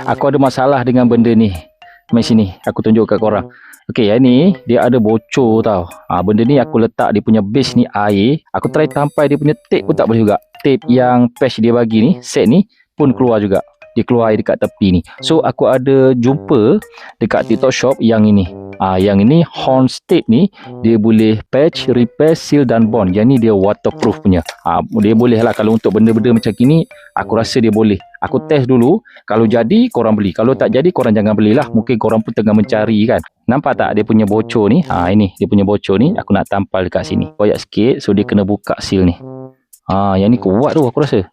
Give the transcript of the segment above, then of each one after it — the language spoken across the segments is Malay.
Aku ada masalah dengan benda ni. Mari sini, aku tunjuk kat korang. Okey, yang ni dia ada bocor tau. Benda ni aku letak dia punya base ni air. Aku try tampai dia punya tape pun tak boleh juga. Tape yang patch dia bagi ni, set ni pun keluar juga. Dia keluar air dekat tepi ni. So aku ada jumpa dekat TikTok shop yang ini. Yang ini Horns tape ni dia boleh patch, repair, seal dan bond. Yang ni dia waterproof punya. Dia boleh lah kalau untuk benda-benda macam gini, aku rasa dia boleh. Aku test dulu, kalau jadi korang beli. Kalau tak jadi korang jangan belilah. Mungkin korang pun tengah mencari kan. Nampak tak dia punya bocor ni? Ini dia punya bocor ni aku nak tampal dekat sini. Koyak sikit so dia kena buka seal ni. Yang ni kuat tu aku rasa.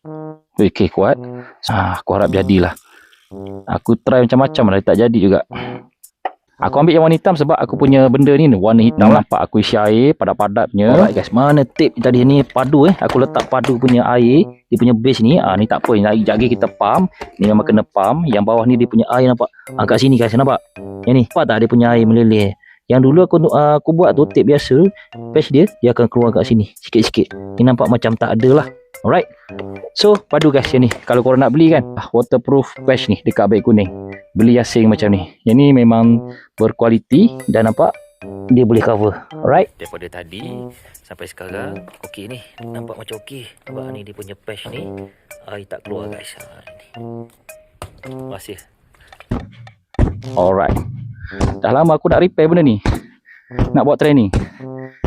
Okey, kuat. Aku harap jadilah. Aku try macam-macam dah tak jadi juga. Aku ambil yang warna hitam sebab aku punya benda ni warna hitam. Nampak aku isi air padat-padatnya. Alright guys, mana tape tadi ni padu Aku letak padu punya air, dia punya base ni. Ni tak apa, sekejap lagi kita pump. Ni memang kena pump. Yang bawah ni dia punya air nampak. Kat sini guys, nampak? Yang ni, nampak tak dia punya air meleleh. Yang dulu aku buat tu tape biasa, patch dia akan keluar kat sini sikit-sikit. Ni nampak macam tak ada lah. Alright. So, padu guys yang ni. Kalau korang nak beli kan, waterproof patch ni dekat beg kuning. Beli asing macam ni. Yang ni memang berkualiti dan nampak dia boleh cover. Alright. Daripada tadi sampai sekarang, okey ni. Nampak macam okey. Nampak ni dia punya patch ni. Air tak keluar guys. Terima kasih. Alright. Dah lama aku nak repair benda ni. Nak buat training.